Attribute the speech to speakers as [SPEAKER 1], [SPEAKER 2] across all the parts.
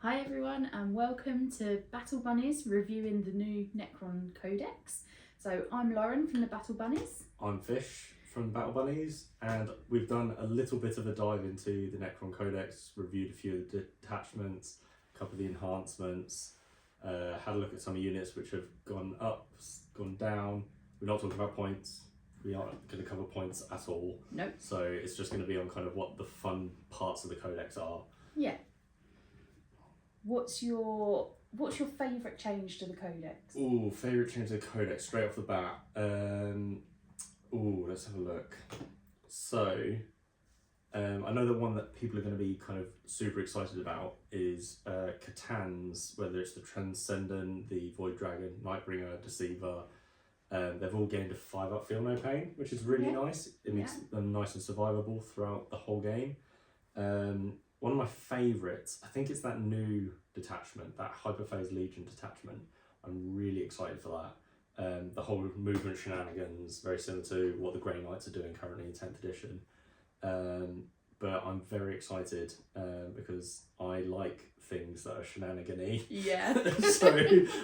[SPEAKER 1] Hi everyone and welcome to Battle Bunnies reviewing the new Necron Codex. So I'm Lauren from the Battle Bunnies.
[SPEAKER 2] I'm Fish from Battle Bunnies, and we've done a little bit of a dive into the Necron Codex, reviewed a few of the detachments, a couple of the enhancements, had a look at some units which have gone up, gone down. We're not talking about points. We aren't going to cover points at all.
[SPEAKER 1] Nope.
[SPEAKER 2] So it's just going to be on kind of what the fun parts of the Codex are.
[SPEAKER 1] Yeah. What's your favourite change to the Codex?
[SPEAKER 2] Ooh, favourite change to the Codex straight off the bat. Let's have a look. So, I know the one that people are going to be kind of super excited about is Catan's, whether it's the Transcendent, the Void Dragon, Nightbringer, Deceiver. They've all gained a 5-up Feel No Pain, which is really nice. It makes them nice and survivable throughout the whole game. One of my favourites, I think it's that new detachment, that Hyperphase Legion detachment. I'm really excited for that. The whole movement shenanigans, very similar to what the Grey Knights are doing currently in 10th edition. But I'm very excited because I like things that are shenanigan-y.
[SPEAKER 1] Yeah.
[SPEAKER 2] So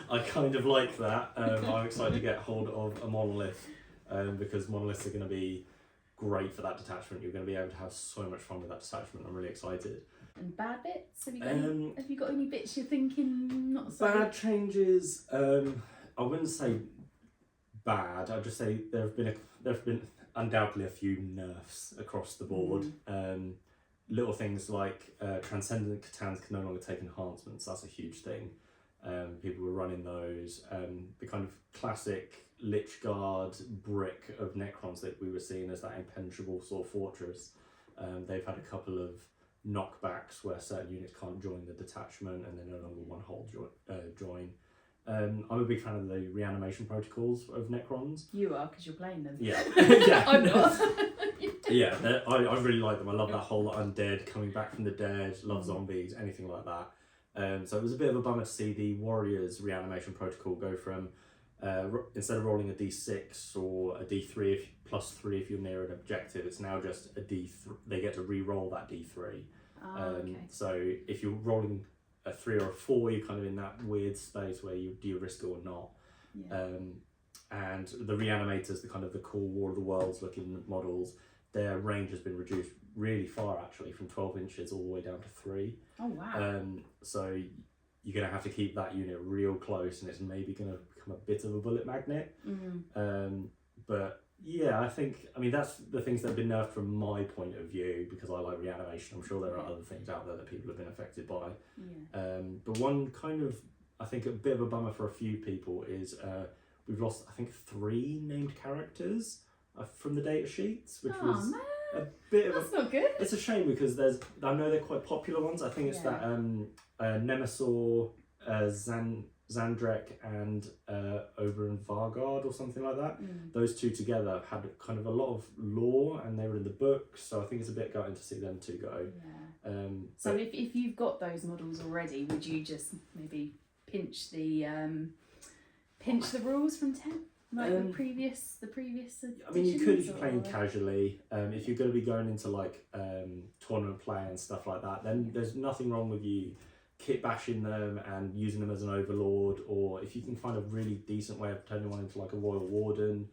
[SPEAKER 2] I kind of like that. I'm excited to get hold of a monolith because monoliths are going to be great for that detachment. You're going to be able to have so much fun with that detachment. I'm really excited.
[SPEAKER 1] And bad bits? Have you got any bits you're thinking not so
[SPEAKER 2] bad changes? I wouldn't say bad. I'd just say there have been undoubtedly a few nerfs across the board. Little things like Transcendent Catans can no longer take enhancements. That's a huge thing. People were running those. The kind of classic Lich Guard brick of Necrons that we were seeing as that impenetrable sort of fortress. They've had a couple of knockbacks where certain units can't join the detachment and they're no longer one whole join. I'm a big fan of the reanimation protocols of Necrons.
[SPEAKER 1] You are, because you're playing them.
[SPEAKER 2] Yeah. Yeah.
[SPEAKER 1] I'm not.
[SPEAKER 2] Yeah, I really like them. I love that whole undead coming back from the dead, love zombies, anything like that. So it was a bit of a bummer to see the Warriors reanimation protocol go from instead of rolling a d6 or a d3 plus 3 if you're near an objective, it's now just a d3. They get to re-roll that d3.
[SPEAKER 1] Okay.
[SPEAKER 2] So if you're rolling a 3 or a 4, you're kind of in that weird space where do you risk it or not.
[SPEAKER 1] Yeah.
[SPEAKER 2] And the reanimators, the kind of the cool War of the Worlds looking models, their range has been reduced really far actually, from 12 inches all the way down to 3.
[SPEAKER 1] Oh wow.
[SPEAKER 2] So you're going to have to keep that unit real close, and it's maybe going to become a bit of a bullet magnet. But yeah, I mean that's the things that have been nerfed from my point of view, because I like reanimation. I'm sure there are other things out there that people have been affected by. But one kind of, I think a bit of a bummer for a few people is we've lost, I think, 3 named characters from the data sheets, which was
[SPEAKER 1] man.
[SPEAKER 2] a bit
[SPEAKER 1] That's not good.
[SPEAKER 2] It's a shame because I know they're quite popular ones. I think it's that Nemesaur, Zandrek and Oberyn Vargard or something like that. Those two together had kind of a lot of lore and they were in the books, so I think it's a bit gutting to see them two go.
[SPEAKER 1] So if you've got those models already, would you just maybe pinch the rules from 10? Like the previous editions?
[SPEAKER 2] I mean, you could if you're playing casually. If you're going to be going into like tournament play and stuff like that, then there's nothing wrong with you kit bashing them and using them as an overlord, or if you can find a really decent way of turning one into like a royal warden,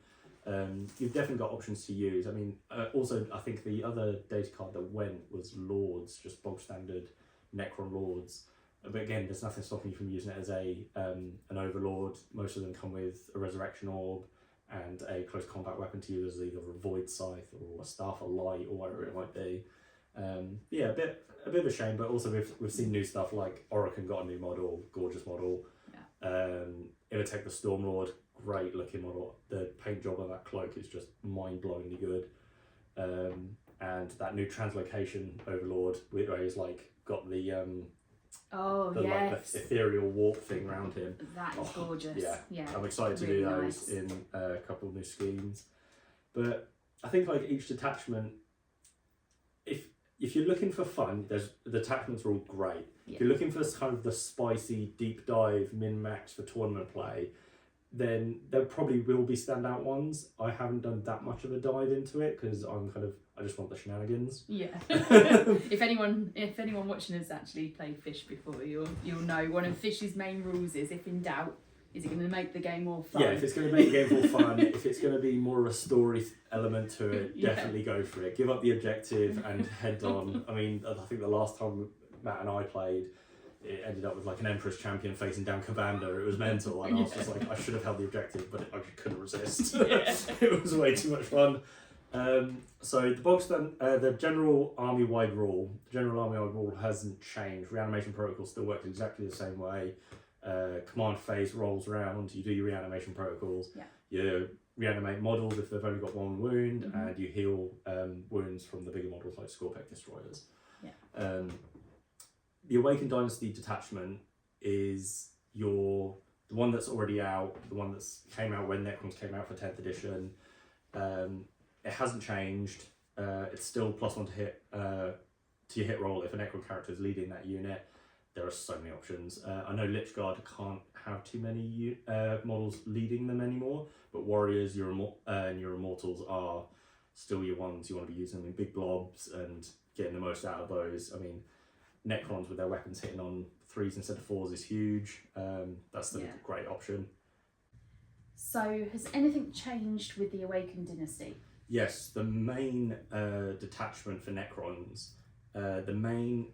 [SPEAKER 2] you've definitely got options to use. I mean, also I think the other data card that went was lords, just bog standard Necron lords. But again, there's nothing stopping you from using it as an overlord. Most of them come with a resurrection orb and a close combat weapon to use as either a void scythe or a staff of light or whatever it might be. Yeah, a bit of a shame, but also we've seen new stuff like Orokin got a new model, gorgeous model. Imitek the Stormlord, great looking model. The paint job on that cloak is just mind-blowingly good. And that new translocation overlord, where he's like got the like the ethereal warp thing around him.
[SPEAKER 1] That is gorgeous. Yeah.
[SPEAKER 2] I'm excited to do those in a couple of new schemes. But I think like each detachment, if you're looking for fun, the detachments are all great. If you're looking for kind of the spicy deep dive min-max for tournament play, then there probably will be standout ones. I haven't done that much of a dive into it because I I just want the shenanigans.
[SPEAKER 1] Yeah. If anyone watching has actually played Fish before, you'll know one of Fish's main rules is, if in doubt, is it going to make the game more fun?
[SPEAKER 2] Yeah, if it's going to make the game more fun, if it's going to be more of a story element to it,
[SPEAKER 1] Yeah.
[SPEAKER 2] definitely go for it. Give up the objective and head on. I mean, I think the last time Matt and I played, it ended up with like an Emperor's Champion facing down Commander. It was mental, and I was just like, I should have held the objective, but I just couldn't resist.
[SPEAKER 1] Yeah.
[SPEAKER 2] It was way too much fun. So the box then, the general army-wide rule hasn't changed. Reanimation protocol still works exactly the same way. Command phase rolls around, you do your reanimation protocols, you reanimate models if they've only got one wound, and you heal wounds from the bigger models like Scorpec Destroyers. The Awakened Dynasty detachment is the one that's already out, the one that's came out when Necrons came out for 10th edition. It hasn't changed. It's still +1 to hit to your hit roll if a Necron character is leading that unit. There are so many options. I know Lichguard can't have too many models leading them anymore, but Warriors and your Immortals are still your ones. You want to be using them in big blobs and getting the most out of those. I mean, Necrons with their weapons hitting on 3s instead of 4s is huge. That's the great option.
[SPEAKER 1] So has anything changed with the Awakened Dynasty?
[SPEAKER 2] Yes, the main detachment for Necrons, the main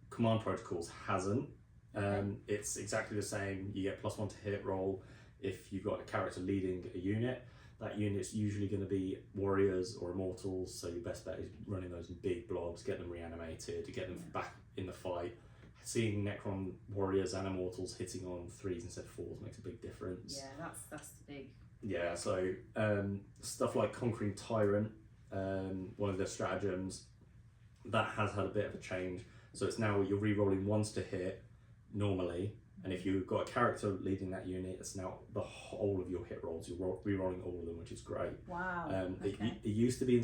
[SPEAKER 2] command protocols hasn't. It's exactly the same. You get +1 to hit roll if you've got a character leading a unit. That unit's usually going to be Warriors or Immortals, so your best bet is running those in big blobs, get them reanimated, to get them back in the fight. Seeing Necron Warriors and Immortals hitting on 3s instead of 4s makes a big difference.
[SPEAKER 1] Yeah, that's the big.
[SPEAKER 2] Yeah, so stuff like Conquering Tyrant, one of the stratagems, that has had a bit of a change. So it's now you're re-rolling 1s to hit normally, and if you've got a character leading that unit, it's now the whole of your hit rolls. You're re-rolling all of them, which is great.
[SPEAKER 1] Wow.
[SPEAKER 2] It used to be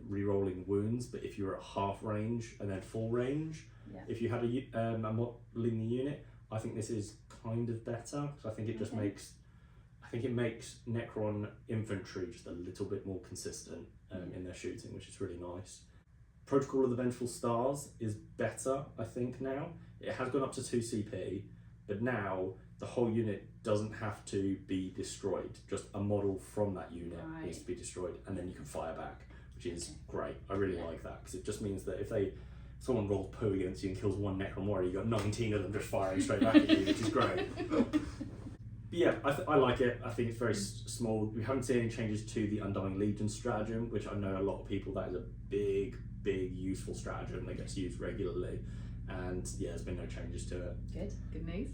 [SPEAKER 2] re-rolling wounds, but if you were at half range and then full range, if you had a mod leading the unit, I think this is kind of better, because I think it just makes Necron infantry just a little bit more consistent in their shooting, which is really nice. Protocol of the Vengeful Stars is better, I think, now. It has gone up to 2 CP, but now the whole unit doesn't have to be destroyed. Just a model from that unit needs to be destroyed, and then you can fire back, which is great. I really like that, because it just means that if someone rolls poo against you and kills one Necron warrior, you've got 19 of them just firing straight back at you, which is great. But yeah, I like it. I think it's very small. We haven't seen any changes to the Undying Legion stratagem, which I know a lot of people, that is a big useful stratagem that gets used regularly. And yeah, there's been no changes to it.
[SPEAKER 1] Good news.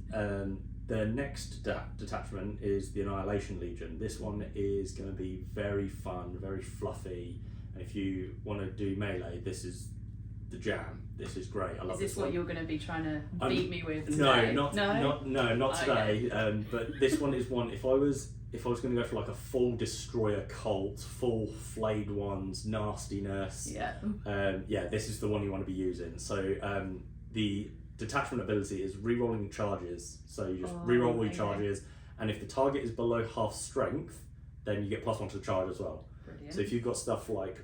[SPEAKER 2] The next detachment is the Annihilation Legion. This one is going to be very fun, very fluffy, and if you want to do melee, this is the jam. This is great. I love this.
[SPEAKER 1] Is this what you're going to be trying to beat me with today?
[SPEAKER 2] No, not today. But this one is one. If I was going to go for like a full destroyer cult, full flayed ones, nastiness. This is the one you want to be using. So the detachment ability is re-rolling charges. So you just re-roll all your charges, and if the target is below half strength, then you get +1 to the charge as well.
[SPEAKER 1] Brilliant.
[SPEAKER 2] So if you've got stuff like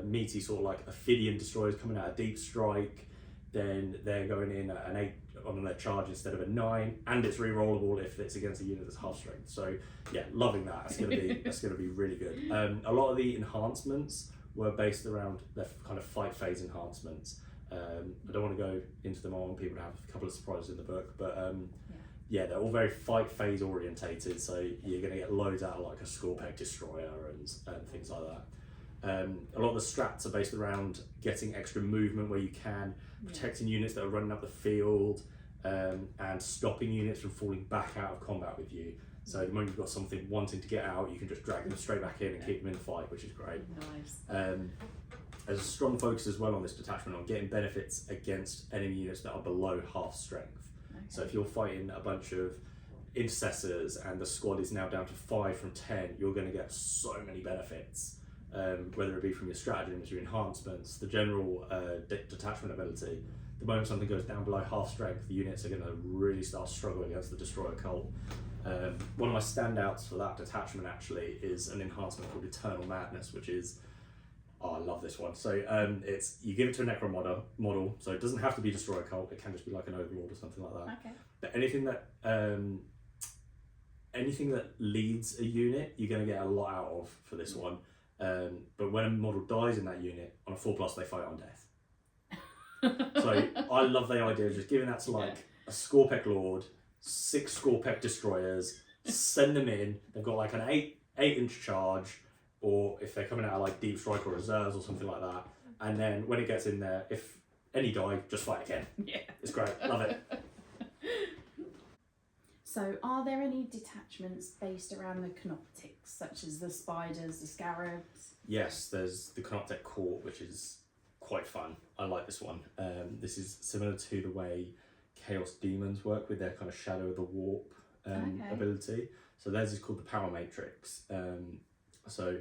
[SPEAKER 2] meaty sort of like Ophidian destroyers coming out of Deep Strike, then they're going in at an 8 on their charge instead of a 9, and it's re-rollable if it's against a unit that's half strength. So yeah, loving that. That's gonna be really good. A lot of the enhancements were based around the kind of fight phase enhancements. I don't want to go into them all, and people have a couple of surprises in the book, but they're all very fight phase orientated, so you're going to get loads out of like a Scorpec Destroyer and things like that. A lot of the strats are based around getting extra movement where you can, protecting units that are running up the field, and stopping units from falling back out of combat with you. So the moment you've got something wanting to get out, you can just drag them straight back in and keep them in the fight, which is great.
[SPEAKER 1] Nice.
[SPEAKER 2] There's a strong focus as well on this detachment on getting benefits against enemy units that are below half strength. So if you're fighting a bunch of intercessors and the squad is now down to 5 from 10, you're going to get so many benefits, whether it be from your stratagems, your enhancements, the general detachment ability. The moment something goes down below half strength, the units are going to really start struggling against the Destroyer Cult. One of my standouts for that detachment actually is an enhancement called Eternal Madness, which is Oh, I love this one. So it's you give it to a Necron model, so it doesn't have to be Destroyer Cult. It can just be like an Overlord or something like that.
[SPEAKER 1] Okay.
[SPEAKER 2] But anything that leads a unit, you're going to get a lot out of for this one. But when a model dies in that unit, on a 4+, they fight on death. So I love the idea of just giving that to like a Scorpec Lord, 6 Scorpec Destroyers, send them in. They've got like an 8-inch charge, or if they're coming out of like Deep Strike or Reserves or something like that. And then when it gets in there, if any die, just fight again.
[SPEAKER 1] Yeah.
[SPEAKER 2] It's great. Love it.
[SPEAKER 1] So, are there any detachments based around the Canoptics, such as the spiders, the scarabs?
[SPEAKER 2] Yes, there's the Canoptek Court, which is quite fun. I like this one. This is similar to the way Chaos Demons work with their kind of Shadow of the Warp ability. So theirs is called the Power Matrix. So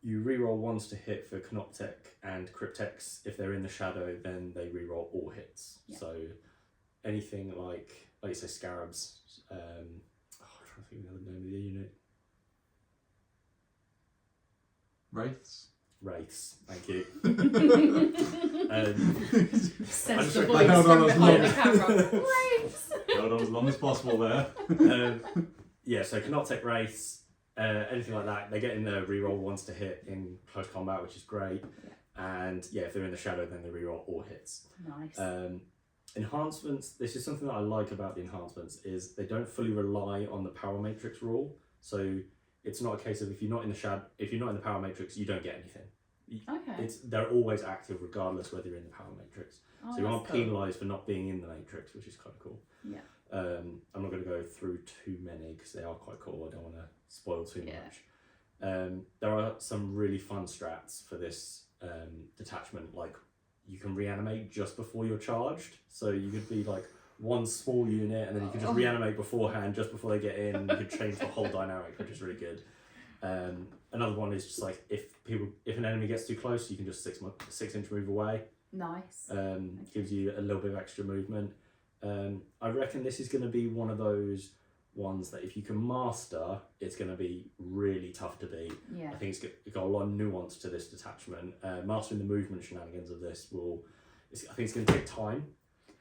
[SPEAKER 2] you reroll 1s to hit for Canoptek and Cryptex. If they're in the shadow, then they reroll all hits. Yeah. So anything like you say, Scarabs. I'm trying to think of the name of the unit.
[SPEAKER 3] Wraiths,
[SPEAKER 2] thank you.
[SPEAKER 1] Says the voice from behind the camera. Wraiths!
[SPEAKER 3] Held on as long as possible there.
[SPEAKER 2] So Canoptek Wraiths, anything like that, they get in the reroll 1s to hit in close combat, which is great. Yeah. And if they're in the shadow, then they reroll all hits.
[SPEAKER 1] Nice.
[SPEAKER 2] Enhancements, this is something that I like about the enhancements, is they don't fully rely on the Power Matrix rule. So it's not a case of if you're not in the Power Matrix, you don't get anything.
[SPEAKER 1] Okay.
[SPEAKER 2] They're always active regardless whether you're in the Power Matrix. So you aren't penalised for not being in the Matrix, which is kind of cool.
[SPEAKER 1] Yeah.
[SPEAKER 2] I'm not going to go through too many because they are quite cool. I don't want to spoil too much. There are some really fun strats for this detachment, like you can reanimate just before you're charged. So you could be like one small unit and then you can just reanimate beforehand, just before they get in. You could change the whole dynamic, which is really good. Another one is just like if an enemy gets too close, you can just 6-inch move away.
[SPEAKER 1] Nice.
[SPEAKER 2] Gives you a little bit of extra movement. I reckon this is going to be one of those ones that if you can master, it's going to be really tough to beat.
[SPEAKER 1] Yeah.
[SPEAKER 2] I think it's got a lot of nuance to this detachment. Mastering the movement shenanigans of this I think it's going to take time.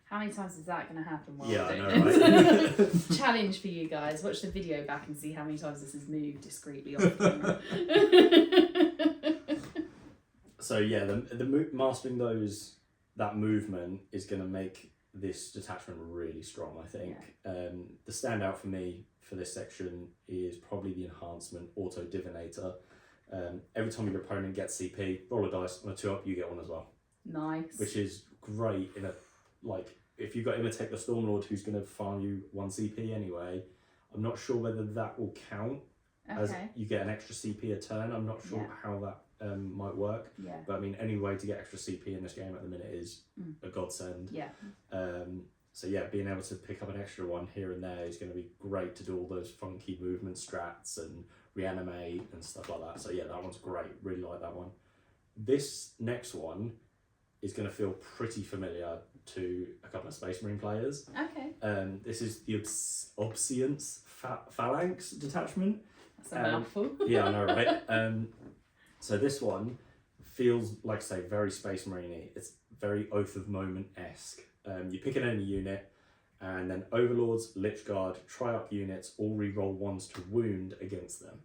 [SPEAKER 1] How many times is that going to happen?
[SPEAKER 2] I know, right?
[SPEAKER 1] Challenge for you guys. Watch the video back and see how many times this has moved discreetly off camera.
[SPEAKER 2] So mastering that movement is going to make this detachment really strong, I think. Yeah. The standout for me for this section is probably the enhancement Auto Divinator. Every time your opponent gets CP, roll a dice, on a 2-up you get one as well.
[SPEAKER 1] Nice.
[SPEAKER 2] Which is great if you've got Imitate the Stormlord who's going to farm you 1 CP anyway. I'm not sure whether that will count as you get an extra CP a turn. I'm not sure how that might work. Yeah. But I mean, any way to get extra CP in this game at the minute is a godsend. Yeah. Being able to pick up an extra one here and there is going to be great to do all those funky movement strats and reanimate and stuff like that. So that one's great. Really like that one. This next one is going to feel pretty familiar to a couple of Space Marine players. Okay. This is the Obsidian's phalanx detachment.
[SPEAKER 1] That's a mouthful.
[SPEAKER 2] Yeah, I know, right? So this one feels, like I say, very Space Marine-y. It's very Oath of Moment-esque. You pick an enemy unit, and then Overlords, Lich Guard, Tri-Up units all re-roll 1s to wound against them.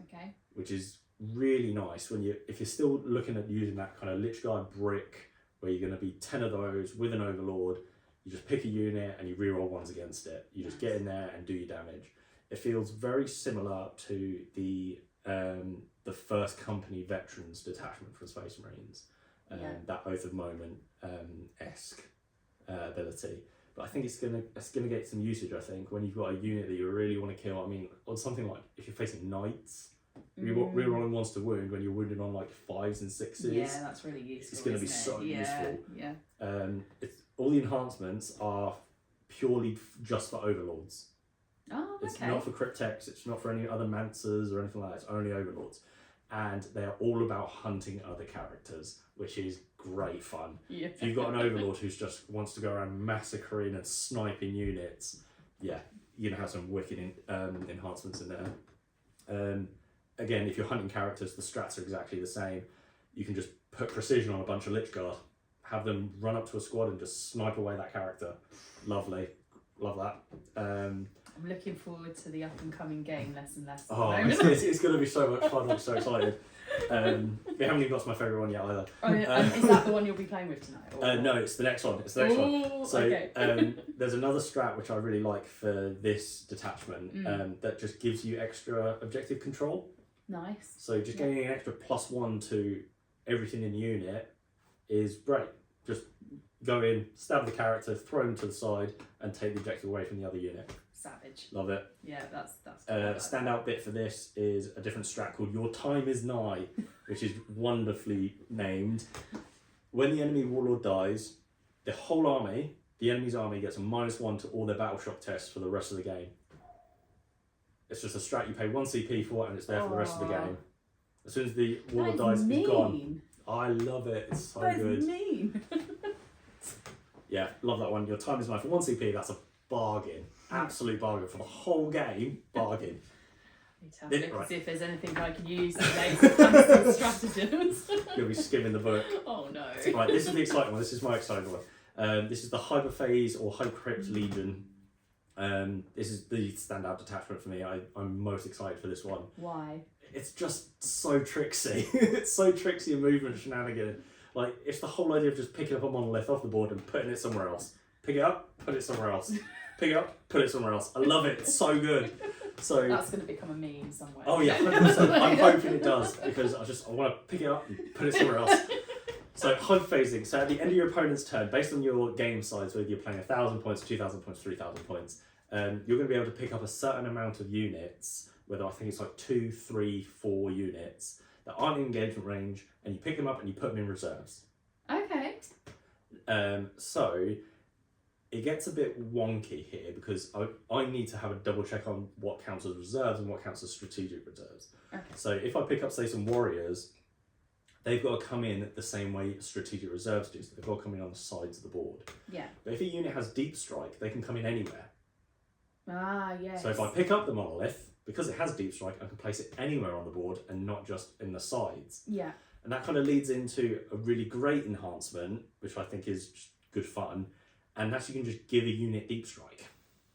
[SPEAKER 2] Okay. Which is really nice if you're still looking at using that kind of Lich Guard brick, where you're going to be 10 of those with an Overlord. You just pick a unit and you re-roll 1s against it. You just get in there and do your damage. It feels very similar to the first company veterans detachment from Space Marines, that Oath of Moment esque ability. But I think it's gonna get some usage. I think when you've got a unit that you really want to kill. I mean, on something like if you're facing knights, rerolling 1s to wound when you're wounded on like 5s and 6s.
[SPEAKER 1] Yeah, that's really useful.
[SPEAKER 2] It's going to be so useful.
[SPEAKER 1] Yeah.
[SPEAKER 2] All the enhancements are purely just for Overlords.
[SPEAKER 1] Oh, okay.
[SPEAKER 2] It's not for Cryptex, it's not for any other Mancers or anything like that, it's only Overlords. And they're all about hunting other characters, which is great fun. Yeah. If you've got an Overlord who's just wants to go around massacring and sniping units, you're going to have some wicked enhancements in there. Again, if you're hunting characters, the strats are exactly the same. you can just put precision on a bunch of Lich Guard, have them run up to a squad and just snipe away that character. Lovely. Love that.
[SPEAKER 1] I'm looking forward to the up and coming game less and less.
[SPEAKER 2] Oh, it's going to be so much fun. I'm so excited. We haven't even got to my favourite one yet either.
[SPEAKER 1] Is that the one you'll be playing with tonight? Or?
[SPEAKER 2] No, it's the next one. It's the next one. So
[SPEAKER 1] okay.
[SPEAKER 2] There's another strat which I really like for this detachment that just gives you extra objective control.
[SPEAKER 1] Nice.
[SPEAKER 2] So just getting an extra +1 to everything in the unit is great. Just go in, stab the character, throw him to the side, and take the objective away from the other unit.
[SPEAKER 1] Savage.
[SPEAKER 2] Love it.
[SPEAKER 1] Yeah, that's cool.
[SPEAKER 2] Standout bit for this is a different strat called Your Time is Nigh, which is wonderfully named. When the enemy warlord dies, the whole army, the enemy's army, gets a -1 to all their battle shock tests for the rest of the game. It's just a strat you pay 1 CP for, and it's there for the rest of the game. As soon as the warlord dies, it's gone. I love it. It's so good.
[SPEAKER 1] That's mean.
[SPEAKER 2] Yeah, love that one. Your Time is Nigh for 1 CP. That's a bargain. Absolute bargain for the whole game. Bargain.
[SPEAKER 1] Need to have a look and see if there's anything I can use today to find some stratagems.
[SPEAKER 2] You'll be skimming the book.
[SPEAKER 1] Oh no.
[SPEAKER 2] Right, this is the exciting one. This is my exciting one. This is the Hyperphase or Hypercrypt Legion. This is the standout detachment for me. I'm most excited for this one.
[SPEAKER 1] Why?
[SPEAKER 2] It's just so tricksy. It's so tricksy and movement shenanigan. Like, it's the whole idea of just picking up a monolith off the board and putting it somewhere else. Pick it up, put it somewhere else. Pick it up, put it somewhere else. I love it. It's so good. So
[SPEAKER 1] that's going to become a meme somewhere.
[SPEAKER 2] Oh yeah, 100%. I'm hoping it does because I want to pick it up and put it somewhere else. So hyperphasing. So at the end of your opponent's turn, based on your game size, whether you're playing 1,000 points, 2,000 points, 3,000 points, you're going to be able to pick up a certain amount of units. Whether I think it's like 2, 3, 4 units that aren't in engagement range, and you pick them up and you put them in reserves.
[SPEAKER 1] Okay.
[SPEAKER 2] So it gets a bit wonky here because I need to have a double check on what counts as reserves and what counts as strategic reserves.
[SPEAKER 1] Okay.
[SPEAKER 2] So if I pick up, say, some warriors, they've got to come in the same way strategic reserves do. So they've got to come in on the sides of the board.
[SPEAKER 1] Yeah.
[SPEAKER 2] But if a unit has deep strike, they can come in anywhere.
[SPEAKER 1] Ah, yes.
[SPEAKER 2] So if I pick up the monolith, because it has deep strike, I can place it anywhere on the board and not just in the sides.
[SPEAKER 1] Yeah.
[SPEAKER 2] And that kind of leads into a really great enhancement, which I think is just good fun, and that's you can just give a unit deep strike.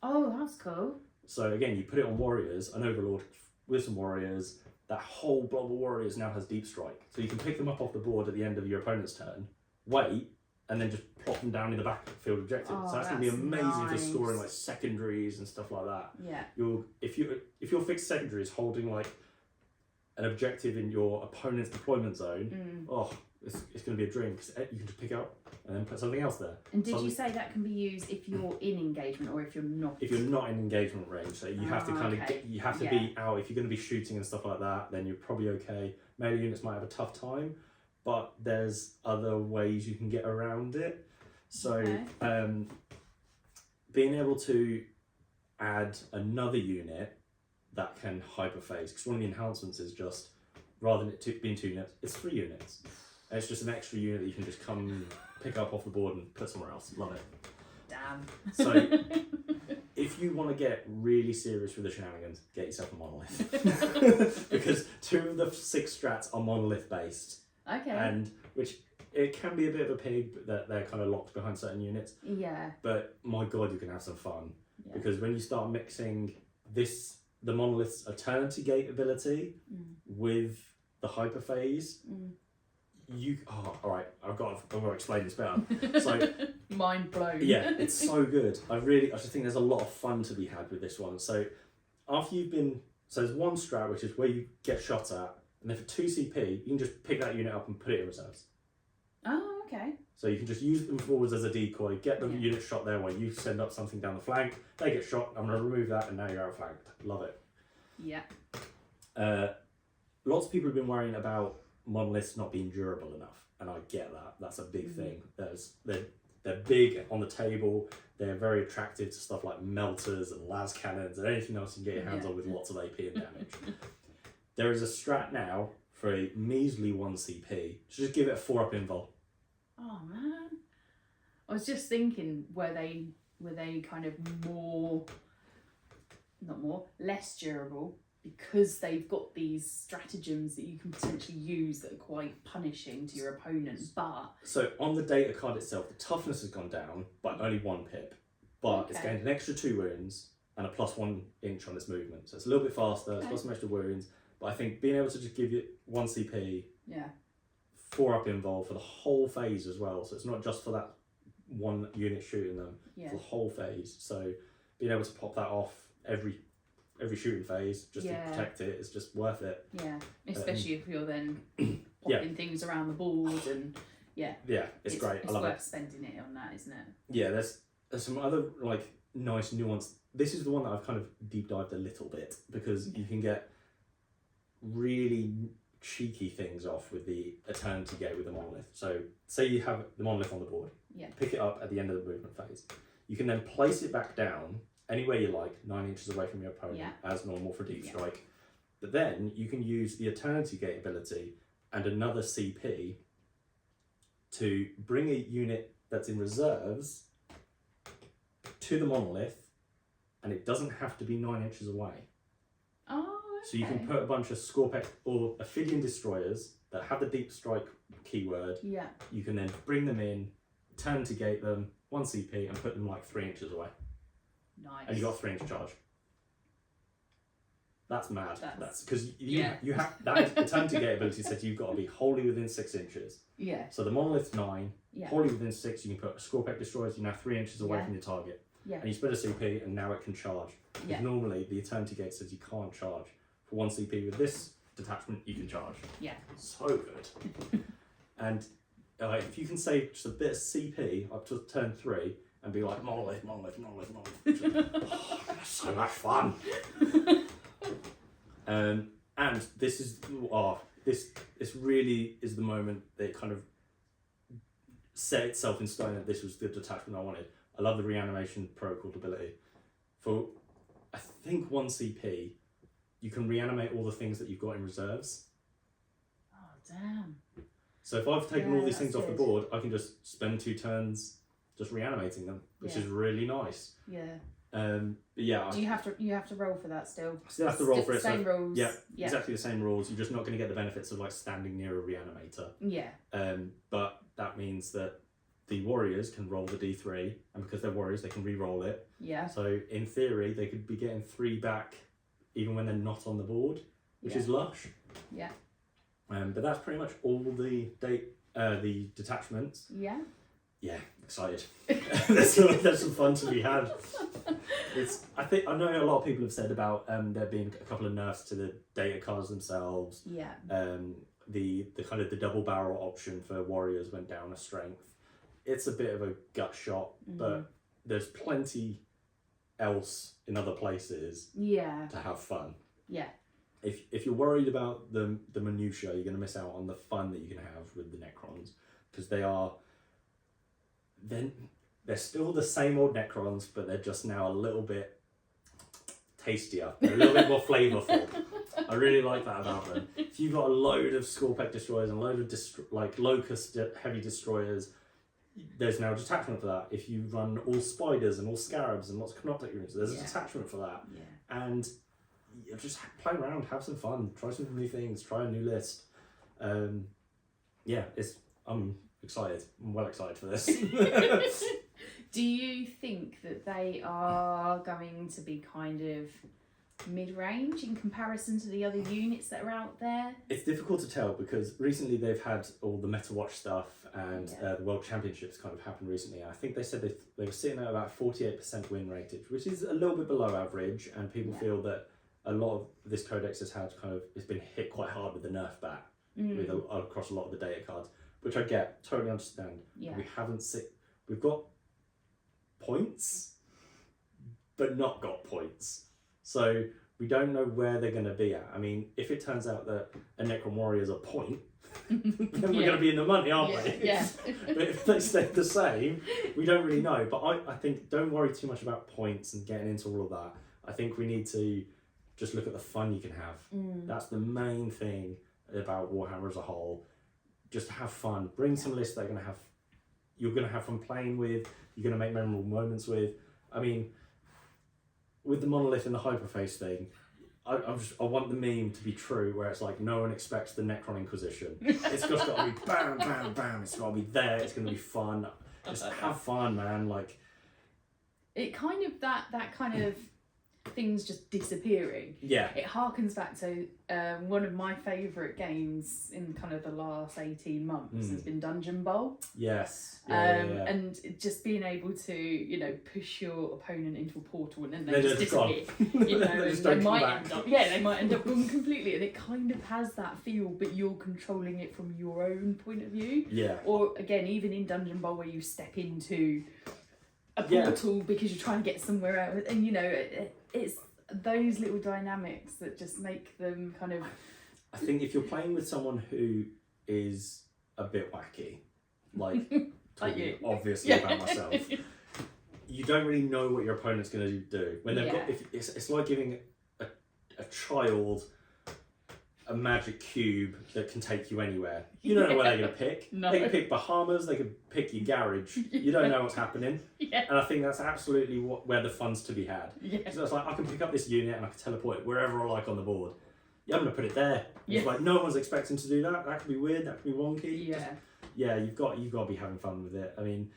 [SPEAKER 1] Oh, that's cool.
[SPEAKER 2] So again, you put it on warriors, an overlord with some warriors, that whole blob of warriors now has deep strike. So you can pick them up off the board at the end of your opponent's turn, wait, and then just plop them down in the backfield objective.
[SPEAKER 1] Oh,
[SPEAKER 2] so that's going to be amazing
[SPEAKER 1] nice.
[SPEAKER 2] for scoring like secondaries and stuff like that.
[SPEAKER 1] Yeah.
[SPEAKER 2] If your fixed secondary is holding like an objective in your opponent's deployment zone, it's going to be a dream because you can just pick it up and then put something else there.
[SPEAKER 1] And did you say that can be used if you're in engagement or if you're not?
[SPEAKER 2] If you're not in engagement range, so you have to kind of you have to be out. If you're going to be shooting and stuff like that, then you're probably okay. Melee units might have a tough time, but there's other ways you can get around it. So being able to add another unit that can hyperphase, because one of the enhancements is just, rather than it being 2 units, it's 3 units. And it's just an extra unit that you can just come pick up off the board and put somewhere else. Love it.
[SPEAKER 1] Damn.
[SPEAKER 2] So if you want to get really serious with the shenanigans, get yourself a monolith. Because 2 of the 6 strats are monolith based.
[SPEAKER 1] Okay.
[SPEAKER 2] And which it can be a bit of a pig, but that they're kind of locked behind certain units.
[SPEAKER 1] Yeah.
[SPEAKER 2] But my god, you can have some fun. Yeah. Because when you start mixing the monolith's eternity gate ability with the hyperphase, alright, I've got to explain this better. So
[SPEAKER 1] mind blown.
[SPEAKER 2] Yeah, it's so good. I just think there's a lot of fun to be had with this one. So after there's one strat which is where you get shot at, and then for 2 CP, you can just pick that unit up and put it in reserves.
[SPEAKER 1] Oh, okay.
[SPEAKER 2] So you can just use them forwards as a decoy, get the unit shot there while you send up something down the flank, they get shot, I'm going to remove that, and now you're outflanked. Love it.
[SPEAKER 1] Yeah.
[SPEAKER 2] Lots of people have been worrying about monoliths not being durable enough, and I get that. That's a big thing. They're big on the table, they're very attractive to stuff like melters and las cannons and anything else you can get your hands on with lots of AP and damage. There is a strat now for a measly 1 CP, so just give it a 4-up invul.
[SPEAKER 1] Oh man, I was just thinking, were they kind of less durable because they've got these stratagems that you can potentially use that are quite punishing to your opponent. But
[SPEAKER 2] So on the data card itself, the toughness has gone down by only 1 pip, but it's
[SPEAKER 1] Okay.
[SPEAKER 2] gained an extra 2 wounds and a +1 inch on its movement. So it's a little bit faster, it's got some extra wounds, but I think being able to just give you 1 CP,
[SPEAKER 1] yeah,
[SPEAKER 2] 4 up involved for the whole phase as well, so it's not just for that one unit shooting them,
[SPEAKER 1] yeah,
[SPEAKER 2] for the whole phase. So being able to pop that off every shooting phase just
[SPEAKER 1] Yeah.
[SPEAKER 2] to protect it is just worth it.
[SPEAKER 1] yeah. Especially if you're then
[SPEAKER 2] Yeah.
[SPEAKER 1] popping things around the board, and
[SPEAKER 2] Yeah, it's great.
[SPEAKER 1] It's
[SPEAKER 2] I love
[SPEAKER 1] worth
[SPEAKER 2] it.
[SPEAKER 1] spending it on that, isn't it?
[SPEAKER 2] Yeah, there's some other like nice nuance. This is the one that I've kind of deep dived a little bit because you can get really cheeky things off with the Eternity Gate with the monolith. So say you have the monolith on the board,
[SPEAKER 1] Yeah.
[SPEAKER 2] pick it up at the end of the movement phase. You can then place it back down anywhere you like, 9 inches away from your opponent,
[SPEAKER 1] Yeah.
[SPEAKER 2] as normal for deep
[SPEAKER 1] Yeah.
[SPEAKER 2] strike. But then you can use the Eternity Gate ability and another CP to bring a unit that's in reserves to the monolith, and it doesn't have to be 9 inches away.
[SPEAKER 1] Oh,
[SPEAKER 2] So you can put a bunch of Scorpec or Ophidian destroyers that have the deep strike keyword.
[SPEAKER 1] Yeah.
[SPEAKER 2] You can then bring them in, turn to gate them, 1 CP, and put them like 3 inches away.
[SPEAKER 1] Nice.
[SPEAKER 2] And you got 3 inch charge. That's mad.
[SPEAKER 1] That's-
[SPEAKER 2] That's because
[SPEAKER 1] yeah.
[SPEAKER 2] you have that Eternity Gate ability says you've got to be wholly within 6 inches.
[SPEAKER 1] Yeah.
[SPEAKER 2] So the monolith's 9,
[SPEAKER 1] Yeah.
[SPEAKER 2] wholly within 6. You can put Scorpec destroyers. You're now 3 inches away
[SPEAKER 1] Yeah.
[SPEAKER 2] from your target,
[SPEAKER 1] Yeah.
[SPEAKER 2] and you spend a CP, and now it can charge. Because
[SPEAKER 1] Yeah.
[SPEAKER 2] normally the Eternity Gate says you can't charge. For 1 CP with this detachment, you can charge.
[SPEAKER 1] Yeah.
[SPEAKER 2] So good. And if you can save just a bit of CP up to turn 3 and be like monolith, monolith, monolith, monolith. Oh, that's so much fun. And this is this really is the moment that it kind of set itself in stone that this was the detachment I wanted. I love the reanimation protocol ability. For I think 1 CP, you can reanimate all the things that you've got in reserves.
[SPEAKER 1] Oh, damn.
[SPEAKER 2] So if I've taken
[SPEAKER 1] Yeah,
[SPEAKER 2] all these
[SPEAKER 1] that's
[SPEAKER 2] things off the
[SPEAKER 1] good.
[SPEAKER 2] board, I can just spend 2 turns just reanimating them, which
[SPEAKER 1] Yeah.
[SPEAKER 2] is really nice.
[SPEAKER 1] Yeah.
[SPEAKER 2] But yeah,
[SPEAKER 1] Do you have to roll for that still?
[SPEAKER 2] I still have to roll for it.
[SPEAKER 1] Same
[SPEAKER 2] So
[SPEAKER 1] rules.
[SPEAKER 2] yeah,
[SPEAKER 1] Yeah.
[SPEAKER 2] exactly the same rules. You're just not going to get the benefits of like standing near a reanimator.
[SPEAKER 1] Yeah.
[SPEAKER 2] But that means that the warriors can roll the D3, and because they're warriors, they can re-roll it.
[SPEAKER 1] Yeah.
[SPEAKER 2] So in theory, they could be getting 3 back even when they're not on the board, which
[SPEAKER 1] Yeah.
[SPEAKER 2] is lush.
[SPEAKER 1] Yeah.
[SPEAKER 2] But that's pretty much all the detachments.
[SPEAKER 1] Yeah.
[SPEAKER 2] Yeah, excited. there's some fun to be had. I know a lot of people have said about there being a couple of nerfs to the data cards themselves.
[SPEAKER 1] Yeah.
[SPEAKER 2] The kind of the double barrel option for warriors went down a strength. It's a bit of a gut shot, but there's plenty else in other places
[SPEAKER 1] Yeah.
[SPEAKER 2] to have fun.
[SPEAKER 1] Yeah.
[SPEAKER 2] If you're worried about the minutiae, you're going to miss out on the fun that you can have with the Necrons, because they're still the same old Necrons, but they're just now a little bit tastier. They're a little bit more flavourful. I really like that about them. If you've got a load of Scorpec destroyers and a load of Locust heavy destroyers, there's now a detachment for that. If you run all spiders and all scarabs and lots of Canoptek units, there's a detachment for that.
[SPEAKER 1] Yeah.
[SPEAKER 2] And you just play around, have some fun, try some new things, try a new list. I'm excited. I'm well excited for this.
[SPEAKER 1] Do you think that they are going to be kind of mid-range in comparison to the other units that are out there?
[SPEAKER 2] It's difficult to tell because recently they've had all the Meta Watch stuff and the World Championships kind of happened recently. I think they said they were sitting at about 48% win rated, which is a little bit below average, and people feel that a lot of this codex has had it's been hit quite hard with the nerf bat across a lot of the data cards, which I get, totally understand.
[SPEAKER 1] Yeah.
[SPEAKER 2] We've got points, but not got points. So we don't know where they're going to be at. I mean, if it turns out that a Necron Warrior is a point, then we're going to be in the money, aren't we?
[SPEAKER 1] Yeah.
[SPEAKER 2] But if they stay the same, we don't really know. But I think don't worry too much about points and getting into all of that. I think we need to just look at the fun you can have. That's the main thing about Warhammer as a whole. Just have fun. Bring some lists that you're going to have fun playing with, you're going to make memorable moments with. I mean, with the monolith and the hyperphase thing, I want the meme to be true, where it's like no one expects the Necron Inquisition. It's just got to be bam, bam, bam. It's got to be there. It's going to be fun. Just have fun, man. Like
[SPEAKER 1] it kind of that kind of things just disappearing.
[SPEAKER 2] Yeah.
[SPEAKER 1] It harkens back to one of my favourite games in kind of the last 18 months has been Dungeon Bowl.
[SPEAKER 2] Yes.
[SPEAKER 1] And just being able to, you know, push your opponent into a portal and then they just disappear. You know, and they might end up gone completely, and it kind of has that feel, but you're controlling it from your own point of view.
[SPEAKER 2] Yeah.
[SPEAKER 1] Or again, even in Dungeon Bowl, where you step into a portal because you're trying to get somewhere else, and you know, it's those little dynamics that just make them kind of.
[SPEAKER 2] I think if you're playing with someone who is a bit wacky, like talking obviously about myself, you don't really know what your opponent's going to do when they've got. If it's like giving a child a magic cube that can take you anywhere. You don't know what they're going to pick.
[SPEAKER 1] No.
[SPEAKER 2] They can pick Bahamas, they could pick your garage. You don't know what's happening. And I think that's absolutely where the fun's to be had. So it's like, I can pick up this unit and I can teleport it wherever I like on the board. Yeah, I'm going to put it there. It's like, no one's expecting to do that. That could be weird, that could be wonky. You've got to be having fun with it. I mean,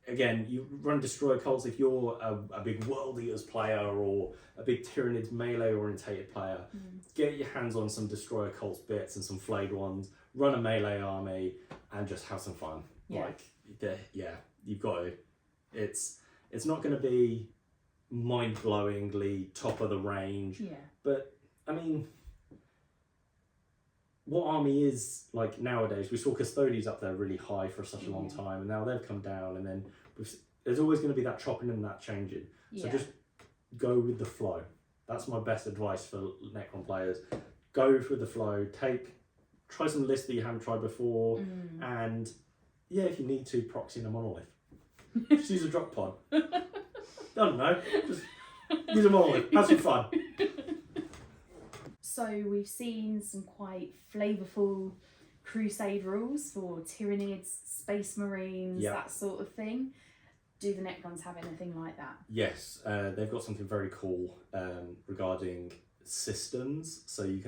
[SPEAKER 2] again, you run Destroyer Cults if you're a big World Eaters player or a big Tyranids melee orientated player. Get your hands on some Destroyer Cults bits and some flayed ones. Run a melee army and just have some fun. You've got to. It's not going to be mind-blowingly top of the range. But I mean, what army is like nowadays? We saw Custodians up there really high for such a long time, and now they've come down, and then there's always going to be that chopping and that changing. So just go with the flow. That's my best advice for Necron players. Go with the flow. Try some lists that you haven't tried before, and if you need to, proxy in a monolith. Just use a drop pod. Don't know. Just use a monolith. Have some fun.
[SPEAKER 1] So we've seen some quite flavourful Crusade rules for Tyranids, Space Marines, that sort of thing. Do the Necrons have anything like that?
[SPEAKER 2] Yes, they've got something very cool regarding systems. So you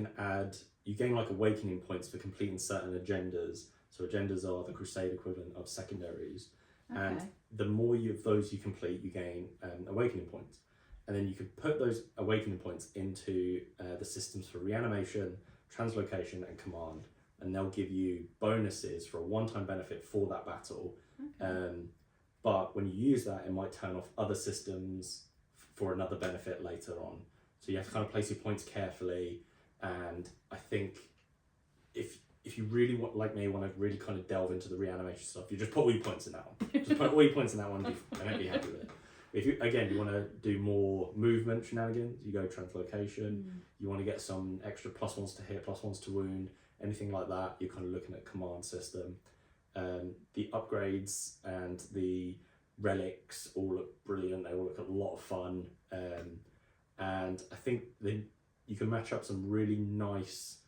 [SPEAKER 2] gain like awakening points for completing certain agendas. So agendas are the Crusade equivalent of secondaries. And the more of those you complete, you gain awakening points. And then you can put those awakening points into the systems for reanimation, translocation, and command. And they'll give you bonuses for a one-time benefit for that battle. But when you use that, it might turn off other systems for another benefit later on. So you have to kind of place your points carefully. And I think if you really want to really kind of delve into the reanimation stuff, you just put all your points in that one. Just put all your points in that one and be happy with it. If you want to do more movement shenanigans, you go translocation. You want to get some extra +1s to hit, +1s to wound, anything like that, you're kind of looking at command system. The upgrades and the relics all look brilliant. They all look a lot of fun. And I think then you can match up some really nice,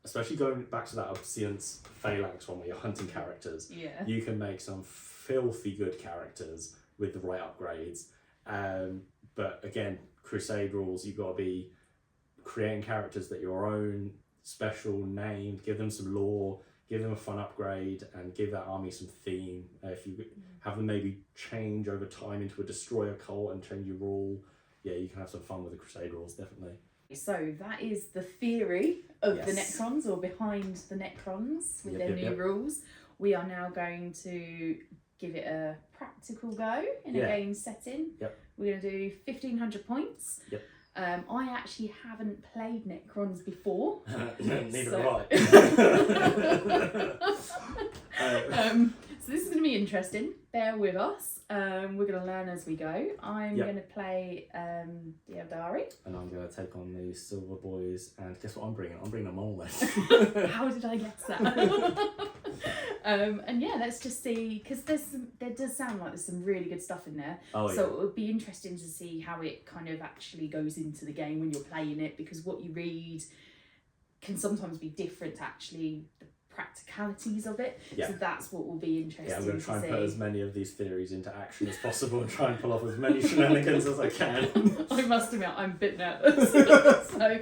[SPEAKER 2] especially going back to that Obsidian phalanx one where you're hunting characters. You can make some filthy good characters with the right upgrades. But again, Crusade rules, you've got to be creating characters that your own, special, named, give them some lore, give them a fun upgrade, and give that army some theme. If you have them maybe change over time into a Destroyer cult and change your rule, you can have some fun with the Crusade rules, definitely.
[SPEAKER 1] So that is the theory of the Necrons, or behind the Necrons with their new rules. We are now going to give it a practical go in a game setting. We're going to do 1,500 points. I actually haven't played Necrons before.
[SPEAKER 2] Neither have I.
[SPEAKER 1] So this is going to be interesting. Bear with us. We're going to learn as we go. I'm going to play the Eldari.
[SPEAKER 2] And I'm going to take on the Silver Boys. And guess what I'm bringing? I'm bringing a monolith.
[SPEAKER 1] How did I guess that? And let's just see, because there does sound like there's some really good stuff in there. So it would be interesting to see how it kind of actually goes into the game when you're playing it, because what you read can sometimes be different to actually the practicalities of it.
[SPEAKER 2] Yeah.
[SPEAKER 1] So that's what will be interesting.
[SPEAKER 2] Yeah, I'm going to try and
[SPEAKER 1] see.
[SPEAKER 2] put as many of these theories into action as possible and try and pull off as many shenanigans as I can.
[SPEAKER 1] I must admit, I'm a bit nervous. So,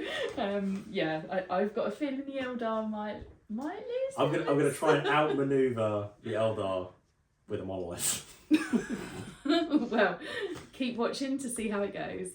[SPEAKER 1] yeah, I've got a feeling the Eldar might lose.
[SPEAKER 2] I'm gonna try and outmaneuver the Eldar with a monolith.
[SPEAKER 1] Well, keep watching to see how it goes.